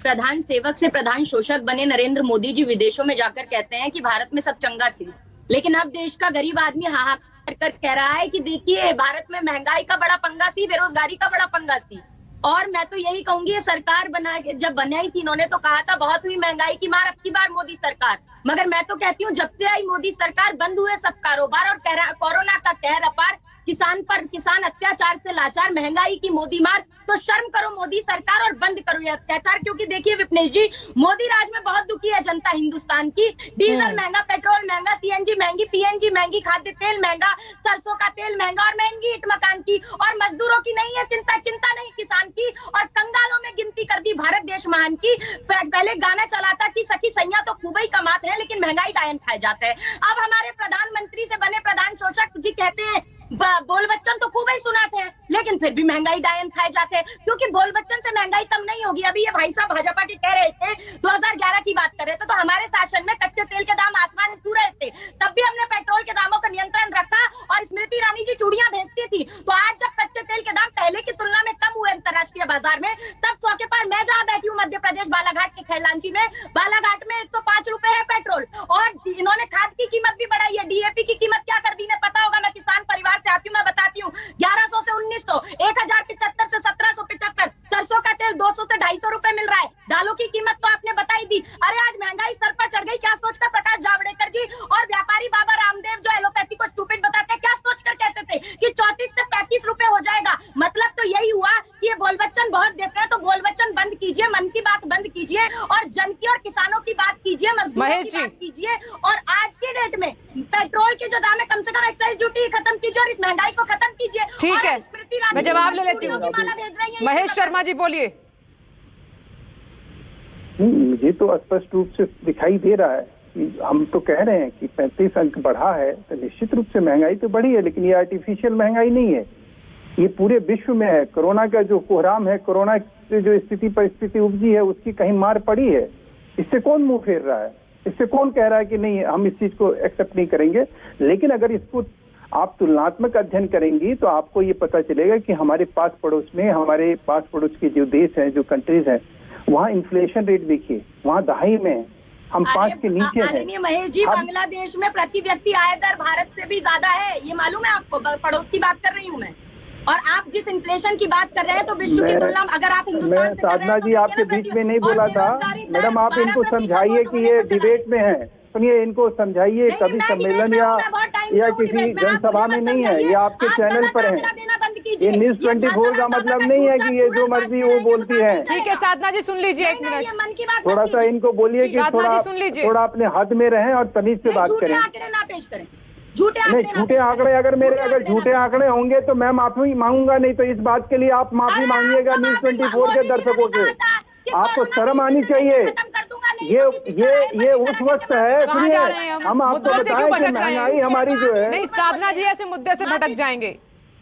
प्रधान सेवक से प्रधान शोषक बने नरेंद्र मोदी जी विदेशों में जाकर कहते हैं कि भारत में सब चंगा सी, लेकिन अब देश का गरीब आदमी हाहाकार कर कह रहा है कि देखिए भारत में महंगाई का बड़ा पंगा सी, बेरोजगारी का बड़ा पंगा सी। और मैं तो यही कहूंगी, ये सरकार जब बनाई थी इन्होंने तो कहा था बहुत हुई महंगाई की मार, अब की बार मोदी सरकार। मगर मैं तो कहती हूँ जब से आई मोदी सरकार बंद हुए सब कारोबार और कोरोना का कहर अपार, किसान अत्याचार से लाचार, महंगाई की मोदी मार। तो शर्म करो मोदी सरकार और बंद करो ये अत्याचार, क्योंकि देखिए विपनेश जी, मोदी राज में बहुत दुखी है जनता हिंदुस्तान की। डीजल महंगा, पेट्रोल महंगा, सीएनजी महंगी, पीएनजी महंगी, खाद्य तेल महंगा, सरसों का तेल महंगा और महंगी ईंट मकान की। और मजदूरों की नहीं है चिंता नहीं किसान की, और कंगालों में गिनती कर दी भारत देश महान की। पहले गाना चला था कि सखी सैया तो खूब ही कमात हैं, लेकिन महंगाई डायन खाए जाते हैं। अब हमारे प्रधानमंत्री से बने प्रधान शोषक जी कहते हैं बोल बच्चन तो खूब ही सुनाते हैं, लेकिन फिर भी महंगाई डायन खाए जाते हैं, क्योंकि बोल बच्चन से महंगाई कम नहीं होगी। अभी ये भाई साहब भाजपा के कह रहे थे 2011 की बात कर रहे थे, तो हमारे शासन में कच्चे तेल के दाम आसमान छू रहे थे, तब भी हमने पेट्रोल के दामों का नियंत्रण रखा और स्मृति ईरानी जी चूड़ियां भेजती थी। तो आज जब कच्चे तेल के दाम पहले की तुलना में कम हुए अंतर्राष्ट्रीय बाजार में, तब चौके पर मैं जहां बैठी हूँ मध्य प्रदेश बालाघाट के खैरलांची में, बालाघाट में 105 रुपए है पेट्रोल, और इन्होंने खाद की कीमत भी बढ़ाई है। डीएपी की कीमत क्या कर दी ने पता होगा, मैं किसान परिवार से आती हूँ, मैं बताती हूँ 1100 से 1900, 1075 से 1775, सरसों का तेल 200 से 250 रुपए मिल रहा है। दालों की कीमत तो आपने बताई दी। अरे आज महंगाई सर पर चढ़ गई, क्या सोचकर प्रकाश जावड़ेकर जी और व्यापारी बाबा रामदेव जो एलोपैथी को स्टूपिड बताते हैं, क्या सोचकर कहते थे कि 34 से 35 रुपए हो जाएगा। मतलब तो यही हुआ कि ये बोल बच्चन बहुत देते हैं, तो बोल बच्चन बंद कीजिए, मन की बात बंद कीजिए और जन की और किसानों की बात कीजिए, मजदूरों की बात कीजिए। और आज के डेट में पेट्रोल के जो दाम है, कम से कम एक्साइज ड्यूटी खत्म कीजिए और इस महंगाई को खत्म कीजिए। ठीक है, मैं जवाब ले लेती हूँ। महेश शर्मा जी बोलिए। मुझे तो स्पष्ट रूप से दिखाई दे रहा है कि हम तो कह रहे हैं कि 35 अंक बढ़ा है, तो निश्चित रूप से महंगाई तो बढ़ी है, लेकिन ये आर्टिफिशियल महंगाई नहीं है, ये पूरे विश्व में है। कोरोना का जो कोहराम है, कोरोना से जो स्थिति परिस्थिति उपजी है, उसकी कहीं मार पड़ी है। इससे कौन मुंह फेर रहा है? इससे कौन कह रहा है कि नहीं हम इस चीज को एक्सेप्ट नहीं करेंगे? लेकिन अगर इसको आप तुलनात्मक अध्ययन करेंगी तो आपको ये पता चलेगा कि हमारे पास पड़ोस के जो देश हैं, जो कंट्रीज हैं, वहाँ इन्फ्लेशन रेट देखिए, वहाँ दहाई में है, हम 5 के नीचे हैं। महेश जी, बांग्लादेश में प्रति व्यक्ति आय दर भारत से भी ज्यादा है, ये मालूम है आपको? पड़ोस की बात कर रही हूँ मैं। और आप जिस इन्फ्लेशन की बात कर रहे हैं, तो विश्व की तुलना में अगर आप हिंदुस्तान से साधना जी आपके बीच में नहीं बोला था मैडम, आप इनको समझाइए कि ये डिबेट में है। सुनिए, इनको समझाइए, कभी सम्मेलन या किसी जनसभा में नहीं है, ये आपके चैनल पर है। ये न्यूज 24 का मतलब नहीं है कि ये जो मर्जी वो बोलती है। ठीक है साधना जी, सुन लीजिए एक मिनट, थोड़ा सा इनको बोलिए कि थोड़ा अपने हद में रहें और तमीज से बात करें। नहीं, झूठे आंकड़े अगर झूठे आंकड़े होंगे तो मैं माफी मांगूंगा, नहीं तो इस बात के लिए आप माफी मांगिएगा न्यूज 24 के दर्शकों से। आपको शर्म आनी चाहिए। ये उस वक्त है, सुनिए, हम आपको बताएं कि महंगाई हमारी जो है। नहीं साधना जी, ऐसे मुद्दे से भटक जाएंगे,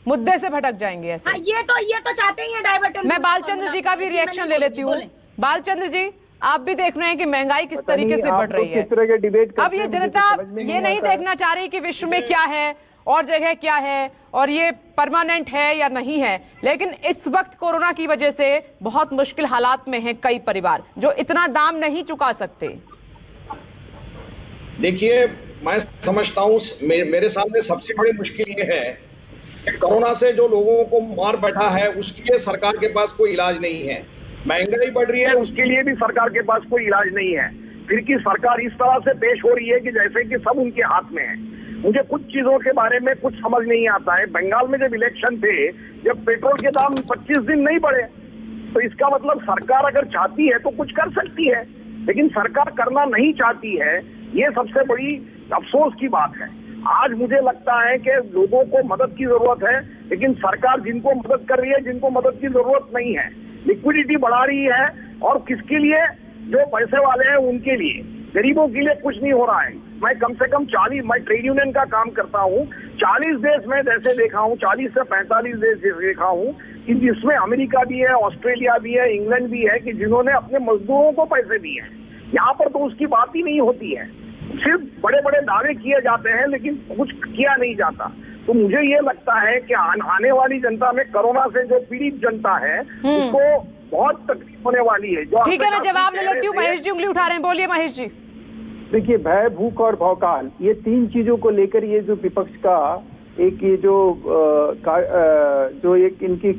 मुद्दे से भटक जाएंगे ऐसे। ये तो चाहते ही है डाइवर्ट। मैं बालचंद्र जी का भी रिएक्शन ले लेती हूँ। बालचंद्र जी, आप भी देख रहे हैं कि महंगाई किस तरीके से बढ़ रही है। अब ये जनता ये नहीं देखना चाह रही कि विश्व में क्या है और जगह क्या है और ये परमानेंट है या नहीं है, लेकिन इस वक्त कोरोना की वजह से बहुत मुश्किल हालात में हैं कई परिवार जो इतना दाम नहीं चुका सकते। देखिए, मैं समझता हूँ मेरे सामने सबसे बड़ी मुश्किल ये है कि कोरोना से जो लोगों को मार बैठा है उसके लिए सरकार के पास कोई इलाज नहीं है। महंगाई बढ़ रही है, उसके लिए भी सरकार के पास कोई इलाज नहीं है। फिर की सरकार इस तरह से पेश हो रही है कि जैसे कि सब उनके हाथ में है। मुझे कुछ चीजों के बारे में कुछ समझ नहीं आता है। बंगाल में जब इलेक्शन थे, जब पेट्रोल के दाम 25 दिन नहीं बढ़े, तो इसका मतलब सरकार अगर चाहती है तो कुछ कर सकती है, लेकिन सरकार करना नहीं चाहती है। ये सबसे बड़ी अफसोस की बात है। आज मुझे लगता है कि लोगों को मदद की जरूरत है, लेकिन सरकार जिनको मदद कर रही है, जिनको मदद की जरूरत नहीं है, लिक्विडिटी बढ़ा रही है, और किसके लिए? जो पैसे वाले हैं उनके लिए। गरीबों के लिए कुछ नहीं हो रहा है। मैं कम से कम 40, मैं ट्रेड यूनियन का काम करता हूँ, 40 देश में जैसे देखा हूँ, 40 से 45 देश देखा हूँ कि जिसमें अमेरिका भी है, ऑस्ट्रेलिया भी है, इंग्लैंड भी है, कि जिन्होंने अपने मजदूरों को पैसे दिए हैं। यहाँ पर तो उसकी बात ही नहीं होती है, सिर्फ बड़े बड़े दावे किए जाते हैं लेकिन कुछ किया नहीं जाता। तो मुझे ये लगता है कि आने वाली जनता में, कोरोना से जो पीड़ित जनता है, उसको बहुत तकलीफ होने वाली है। जो ठीक है, मैं जवाब ले लेती हूँ। महेश जी उंगली उठा रहे हैं, बोलिए महेश जी। देखिए, भय, भूख और भौकाल, ये 3 चीजों को लेकर ये जो विपक्ष का एक ये जो एक इनकी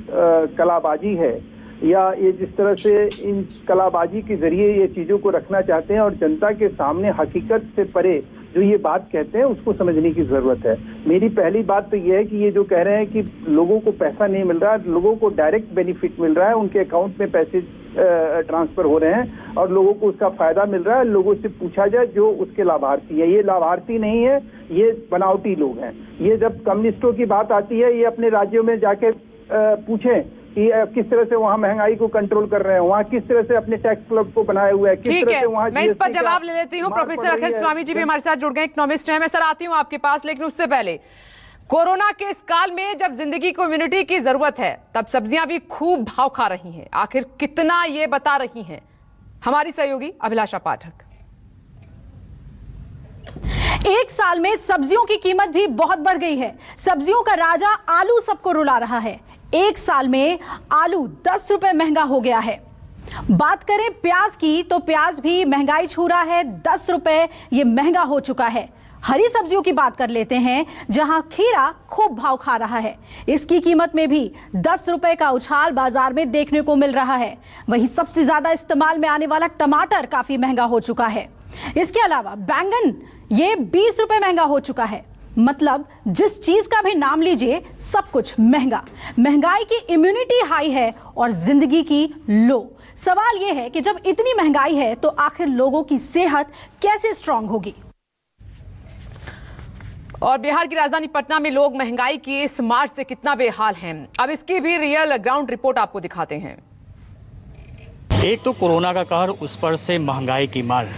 कलाबाजी है, या ये जिस तरह से इन कलाबाजी के जरिए ये चीजों को रखना चाहते हैं और जनता के सामने हकीकत से परे जो ये बात कहते हैं उसको समझने की जरूरत है। मेरी पहली बात तो ये है कि ये जो कह रहे हैं कि लोगों को पैसा नहीं मिल रहा, लोगों को डायरेक्ट बेनिफिट मिल रहा है, उनके अकाउंट में पैसे ट्रांसफर हो रहे हैं और लोगों को उसका फायदा मिल रहा है। लोगों से पूछा जाए जो उसके लाभार्थी है, ये लाभार्थी नहीं है, ये बनावटी लोग हैं। ये जब कम्युनिस्टों की बात आती है, ये अपने राज्यों में जाके पूछें किस तरह से वहाँ महंगाई को कंट्रोल कर रहे हैं, वहाँ किस तरह से अपने टैक्स क्लब को बनाए हुए हैं, ठीक है, मैं इस पर जवाब ले लेती हूँ। प्रोफेसर अखिल स्वामी जी भी हमारे साथ जुड़ गए, इकोनॉमिस्ट हैं। मैं सर आती हूँ आपके पास, लेकिन उससे पहले कोरोना के इस काल में जब जिंदगी को इम्यूनिटी की जरूरत है, तब सब्जियां भी खूब भाव खा रही हैं। आखिर कितना, ये बता रही हैं हमारी सहयोगी अभिलाषा पाठक। एक साल में सब्जियों की कीमत भी बहुत बढ़ गई है। सब्जियों का राजा आलू सबको रुला रहा है। एक साल में आलू 10 रुपए महंगा हो गया है। बात करें प्याज की तो प्याज भी महंगाई छू रहा है, 10 रुपए ये महंगा हो चुका है। हरी सब्जियों की बात कर लेते हैं, जहां खीरा खूब भाव खा रहा है। इसकी कीमत में भी 10 रुपए का उछाल बाजार में देखने को मिल रहा है। वहीं सबसे ज्यादा इस्तेमाल में आने वाला टमाटर काफी महंगा हो चुका है। इसके अलावा बैंगन ये 20 रुपए महंगा हो चुका है। मतलब जिस चीज का भी नाम लीजिए सब कुछ महंगा। महंगाई की इम्यूनिटी हाई है और जिंदगी की लो। सवाल यह है कि जब इतनी महंगाई है तो आखिर लोगों की सेहत कैसे स्ट्रांग होगी। और बिहार की राजधानी पटना में लोग महंगाई की इस मार से कितना बेहाल हैं, अब इसकी भी रियल ग्राउंड रिपोर्ट आपको दिखाते हैं। एक तो कोरोना का कहर, उस पर से महंगाई की मार।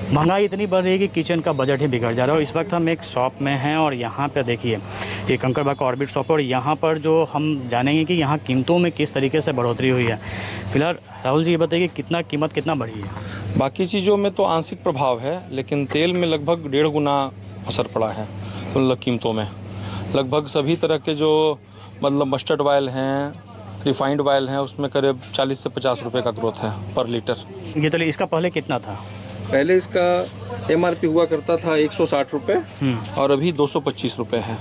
महंगाई इतनी बढ़ रही है कि किचन का बजट ही बिगड़ जा रहा है। और इस वक्त हम एक शॉप में हैं और यहाँ पर देखिए, ये कंकड़बाग का ऑर्बिट शॉप है और यहाँ पर जो हम जानेंगे कि यहाँ कीमतों में किस तरीके से बढ़ोतरी हुई है। फिलहाल राहुल जी ये बताइए कितना कीमत कितना बढ़ी है। बाकी चीज़ों में तो आंशिक प्रभाव है, लेकिन तेल में लगभग 1.5 गुना असर पड़ा है। मतलब कीमतों में लगभग सभी तरह के जो मतलब मस्टर्ड ऑयल हैं, रिफाइंड ऑयल हैं, उसमें करीब 40 से 50 रुपए का ग्रोथ है पर लीटर। ये तो इसका पहले कितना था? पहले इसका MRP हुआ करता था 160 रुपए और अभी 225 रुपए है,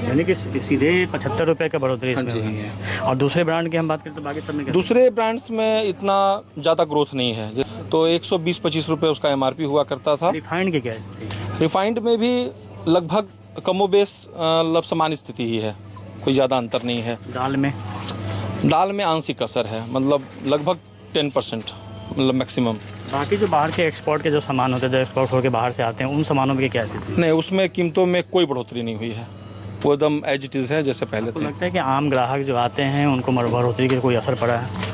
यानी कि सीधे 75 रुपए का बढ़ोतरी इसमें हुई है। और दूसरे ब्रांड की हम बात करें तो बाकी सब में दूसरे ब्रांड्स में इतना ज़्यादा ग्रोथ नहीं है। तो 120-25 रुपए उसका MRP हुआ करता था। रिफाइंड की क्या है? रिफाइंड में भी लगभग कमोबेश समान स्थिति ही है, कोई ज़्यादा अंतर नहीं है। दाल में आंशिक असर है, मतलब लगभग 10% मतलब मैक्सिमम। बाकी जो बाहर के एक्सपोर्ट के जो सामान होते हैं, जो एक्सपोर्ट होकर बाहर से आते हैं, उन सामानों में क्या स्थिति? नहीं, उसमें कीमतों में कोई बढ़ोतरी नहीं हुई है, वो एकदम एज इट इज़ है जैसे पहले थे। लगता है कि आम ग्राहक जो आते हैं उनको बढ़ोतरी का कोई असर पड़ा है?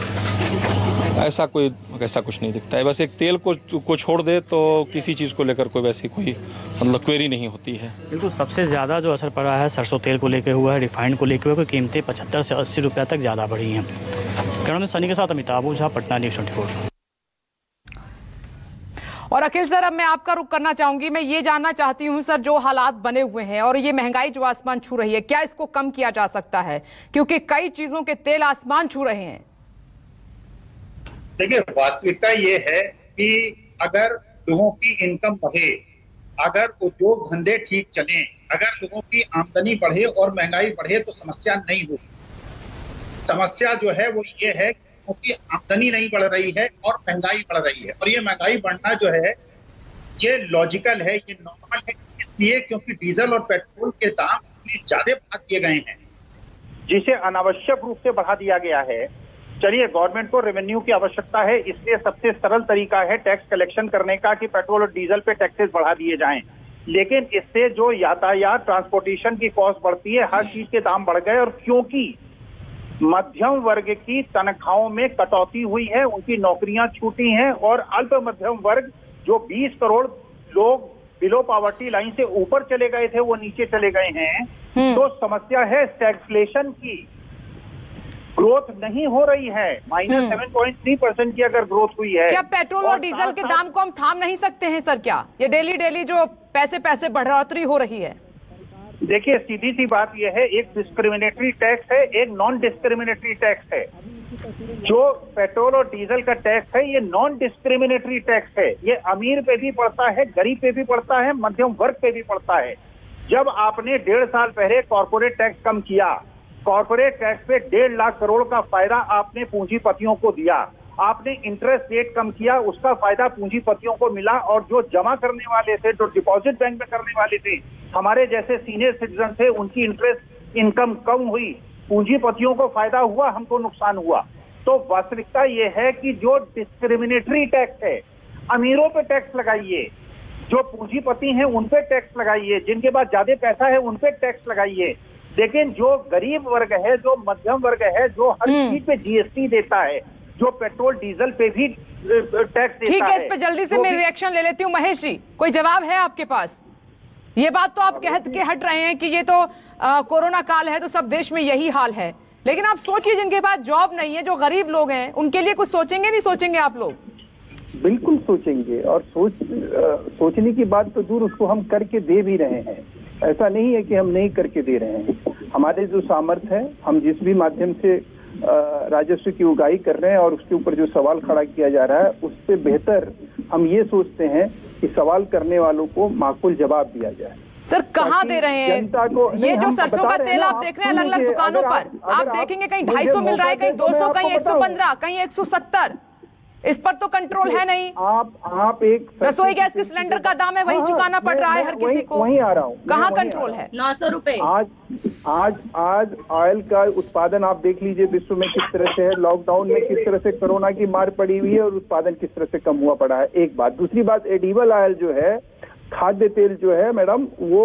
ऐसा कुछ नहीं दिखता है। बस एक तेल को छोड़ दे तो किसी चीज़ को लेकर कोई वैसी कोई मतलब क्वेरी नहीं होती है। बिल्कुल, सबसे ज़्यादा जो असर पड़ा है सरसों तेल को लेकर हुआ है, रिफाइंड को लेकर हुआ है। कीमतें 75 से 80 रुपये तक ज़्यादा बढ़ी हैं। कैमरामैन सनी के साथ अमिताभ ओझा, पटना न्यूज़ 24। और अखिल सर, अब मैं आपका रुख करना चाहूंगी। मैं ये जानना चाहती हूं सर, जो हालात बने हुए हैं और ये महंगाई जो आसमान छू रही है, क्या इसको कम किया जा सकता है? क्योंकि कई चीजों के तेल आसमान छू रहे हैं। देखिए, वास्तविकता ये है कि अगर लोगों की इनकम बढ़े, अगर उद्योग धंधे ठीक चले, अगर लोगों की आमदनी बढ़े और महंगाई बढ़े तो समस्या नहीं होगी। समस्या जो है वो ये है क्योंकि आमदनी नहीं बढ़ रही है और महंगाई बढ़ रही है। और ये महंगाई बढ़ना जो है ये लॉजिकल है, ये नॉर्मल है, इसलिए क्योंकि डीजल और पेट्रोल के दाम इतने ज्यादा बढ़ा दिए गए हैं, जिसे अनावश्यक रूप से बढ़ा दिया गया है। चलिए, गवर्नमेंट को रेवेन्यू की आवश्यकता है, इसलिए सबसे सरल तरीका है टैक्स कलेक्शन करने का कि पेट्रोल और डीजल पे टैक्सेस बढ़ा दिए जाएं। लेकिन इससे जो यातायात ट्रांसपोर्टेशन की कॉस्ट बढ़ती है, हर चीज के दाम बढ़ गए। और क्योंकि मध्यम वर्ग की तनख्वाहों में कटौती हुई है, उनकी नौकरियां छूटी हैं और अल्प मध्यम वर्ग जो 20 करोड़ लोग बिलो पॉवर्टी लाइन से ऊपर चले गए थे वो नीचे चले गए हैं। तो समस्या है स्टैगफ्लेशन की, ग्रोथ नहीं हो रही है। -7.3% की अगर ग्रोथ हुई है। क्या पेट्रोल और डीजल के दाम को हम थाम नहीं सकते हैं सर? क्या ये डेली जो पैसे बढ़ोतरी हो रही है? देखिए, सीधी सी बात यह है, एक डिस्क्रिमिनेटरी टैक्स है, एक नॉन डिस्क्रिमिनेटरी टैक्स है। जो पेट्रोल और डीजल का टैक्स है ये नॉन डिस्क्रिमिनेटरी टैक्स है। ये अमीर पे भी पड़ता है, गरीब पे भी पड़ता है, मध्यम वर्ग पे भी पड़ता है। जब आपने 1.5 साल पहले कॉर्पोरेट टैक्स कम किया, कॉर्पोरेट टैक्स पे 1.5 लाख करोड़ का फायदा आपने पूंजीपतियों को दिया, आपने इंटरेस्ट रेट कम किया, उसका फायदा पूंजीपतियों को मिला। और जो जमा करने वाले थे, जो डिपॉजिट बैंक में करने वाले थे, हमारे जैसे सीनियर सिटीजन थे, उनकी इंटरेस्ट इनकम कम हुई, पूंजीपतियों को फायदा हुआ, हमको नुकसान हुआ। तो वास्तविकता ये है कि जो डिस्क्रिमिनेटरी टैक्स है, अमीरों पे टैक्स लगाइए, जो पूंजीपति हैं उन पे टैक्स लगाइए, जिनके पास ज्यादा पैसा है उन पे टैक्स लगाइए। लेकिन जो गरीब वर्ग है, जो मध्यम वर्ग है, जो हर चीज पे जीएसटी देता है, जो पेट्रोल डीजल पे भी टैक्स देता है। ठीक है, इस पे जल्दी से मैं रिएक्शन ले लेती हूँ। महेश जी, कोई जवाब है आपके पास? ये बात तो आप कह के हट रहे हैं कि ये तो कोरोना काल है तो सब देश में यही हाल है, लेकिन आप सोचिए जिनके पास जॉब नहीं है, जो गरीब लोग हैं, उनके लिए कुछ सोचेंगे नहीं सोचेंगे आप लोग? बिल्कुल सोचेंगे, और सोचने की बात तो दूर, उसको हम करके दे भी रहे हैं। ऐसा नहीं है कि हम नहीं करके दे रहे हैं। हमारे जो सामर्थ्य है, हम जिस भी माध्यम से राजस्व की उगाही कर रहे हैं और उसके ऊपर जो सवाल खड़ा किया जा रहा है, उससे बेहतर हम ये सोचते हैं कि सवाल करने वालों को माकूल जवाब दिया जाए। सर कहाँ दे रहे हैं जनता को? ये जो सरसों का तेल आप देख रहे हैं अलग अलग दुकानों पर, आप देखेंगे कहीं 250 मिल रहा है, कहीं 200, कहीं 115, कहीं 170। इस पर तो कंट्रोल है नहीं। आप एक रसोई गैस के सिलेंडर का दाम है, वही चुकाना पड़ रहा है हर किसी को। वहीं आ रहा हूँ, कहाँ कंट्रोल है? 900 रुपए। आज ऑयल का उत्पादन आप देख लीजिए विश्व में किस तरह से है, लॉकडाउन में किस तरह से कोरोना की मार पड़ी हुई है और उत्पादन किस तरह से कम हुआ पड़ा है। एक बात। दूसरी बात, एडिबल ऑयल जो है, खाद्य तेल जो है मैडम, वो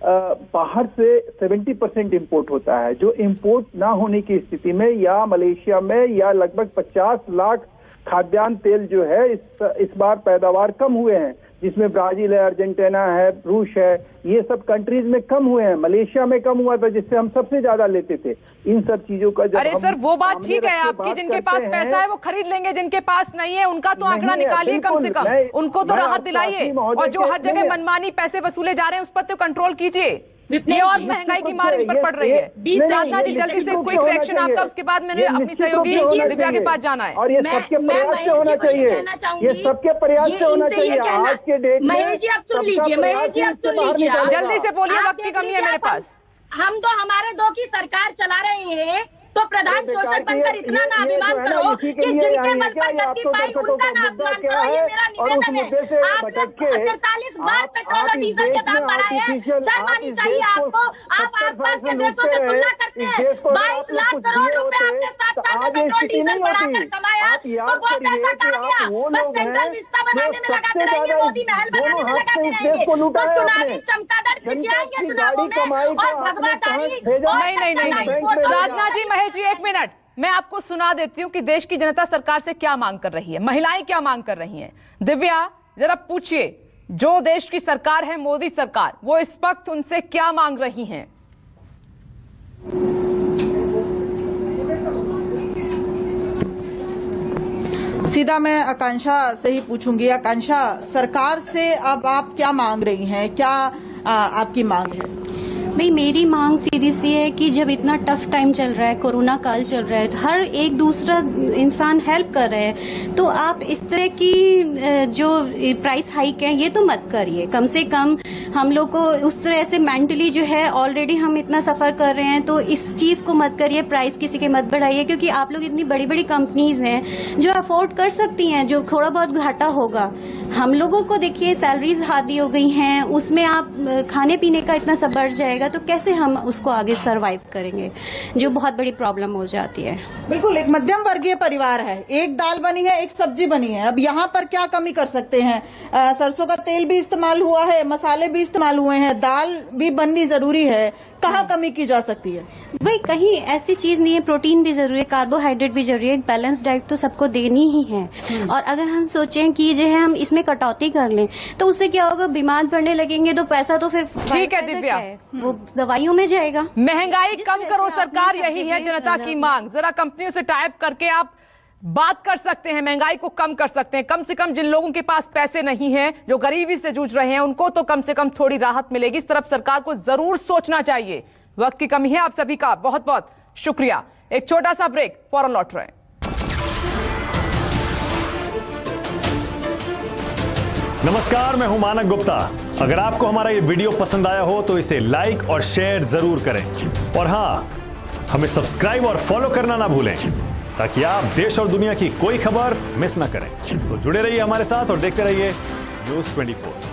बाहर से 70% इंपोर्ट होता है। जो इंपोर्ट ना होने की स्थिति में, या मलेशिया में, या लगभग 50 लाख खाद्यान्न तेल जो है इस बार पैदावार कम हुए हैं, जिसमें ब्राजील है, अर्जेंटीना है, रूस है, ये सब कंट्रीज में कम हुए हैं। मलेशिया में कम हुआ था, जिससे हम सबसे ज्यादा लेते थे। इन सब चीजों का जब अरे सर वो बात ठीक है आपकी, जिनके पास पैसा है वो खरीद लेंगे, जिनके पास नहीं है उनका तो आंकड़ा निकालिए कम से कम, उनको तो राहत दिलाइए, और जो हर जगह मनमानी पैसे वसूले जा रहे हैं उस पर तो कंट्रोल कीजिए। ये और महंगाई की मार इन पर पड़ रही है। साधना जी जल्दी से क्विक रिएक्शन आपका, उसके बाद मैंने अपनी सहयोगी दिव्या के पास जाना है। और ये सबके प्रयास से होना चाहिए, ये सबके प्रयास से होना चाहिए। आज के डेट में महेश जी आप सुन लीजिए, महेश जी आप सुन लीजिए, जल्दी से बोलिए, वक्त की कमी है मेरे पास। हम तो हमारे दो की सरकार चला रहे हैं, तो प्रधान शोषक बनकर इतना ना अभिमान करो कि जिनके बल पर गद्दी पाई उनका ना अपमान करो। ये मेरा निवेदन है। आपने 43 बार पेट्रोल और डीजल के दाम बढ़ाए हैं, शर्म आनी चाहिए आपको। आप आसपास के देशों से तुलना करते हैं। 22 लाख करोड़ रुपए आपने 7 साल में पेट्रोल डीजल बढ़ाकर कमाया, तो वो पैसा कहाँ गया? बस सेंट्रल विस्ता बनाने में लगाते रहेंगे, मोदी महल बनाने में लगाते रहेंगे, तो चुनावी चमकादड़ खिंचाएंगे चुनावों में और भगवादारी। नहीं, साधना जी, महेश जी, एक मिनट, मैं आपको सुना देती हूं कि देश की जनता सरकार से क्या मांग कर रही है, महिलाएं क्या मांग कर रही हैं। दिव्या जरा पूछिए, जो देश की सरकार है मोदी सरकार, वो इस वक्त उनसे क्या मांग रही हैं? सीधा मैं आकांक्षा से ही पूछूंगी। आकांक्षा, सरकार से अब आप क्या मांग रही हैं, क्या आपकी मांग है? भाई मेरी मांग सीधी सी है कि जब इतना टफ टाइम चल रहा है, कोरोना काल चल रहा है, तो हर एक दूसरा इंसान हेल्प कर रहे हैं, तो आप इस तरह की जो प्राइस हाइक है ये तो मत करिए। कम से कम हम लोग को उस तरह से मेंटली जो है ऑलरेडी हम इतना सफर कर रहे हैं, तो इस चीज को मत करिए, प्राइस किसी के मत बढ़ाइए, क्योंकि आप लोग इतनी बड़ी बड़ी कंपनीज हैं जो अफोर्ड कर सकती हैं, जो थोड़ा बहुत घाटा होगा। हम लोगों को देखिए सैलरीज हावी हो गई हैं, उसमें आप खाने पीने का इतना सब बढ़ जाएगा, तो कैसे हम उसको आगे सरवाइव करेंगे, जो बहुत बड़ी प्रॉब्लम हो जाती है। बिल्कुल, एक मध्यम वर्गीय परिवार है, एक दाल बनी है, एक सब्जी बनी है, अब यहाँ पर क्या कमी कर सकते हैं? सरसों का तेल भी इस्तेमाल हुआ है, मसाले भी इस्तेमाल हुए हैं, दाल भी बननी जरूरी है, कहाँ कमी की जा सकती है? भाई कहीं ऐसी चीज नहीं है, प्रोटीन भी जरूरी है, कार्बोहाइड्रेट भी जरूरी है, बैलेंस डाइट तो सबको देनी ही है। और अगर हम सोचें कि जो है हम इसमें कटौती कर लें, तो उससे क्या होगा, बीमार पड़ने लगेंगे, तो पैसा तो फिर ठीक है दिव्या, वो दवाइयों में जाएगा। महंगाई कम करो सरकार, यही है जनता की मांग। जरा कंपनियों से टाइप करके आप बात कर सकते हैं, महंगाई को कम कर सकते हैं। कम से कम जिन लोगों के पास पैसे नहीं हैं, जो गरीबी से जूझ रहे हैं, उनको तो कम से कम थोड़ी राहत मिलेगी। इस तरफ सरकार को जरूर सोचना चाहिए। वक्त की कमी है, आप सभी का बहुत बहुत शुक्रिया। एक छोटा सा ब्रेक, फौरन लौट रहे हैं। नमस्कार, मैं हूं मानक गुप्ता। अगर आपको हमारा ये वीडियो पसंद आया हो तो इसे लाइक और शेयर जरूर करें, और हां, हमें सब्सक्राइब और फॉलो करना ना भूलें, ताकि आप देश और दुनिया की कोई खबर मिस ना करें। तो जुड़े रहिए हमारे साथ और देखते रहिए News 24।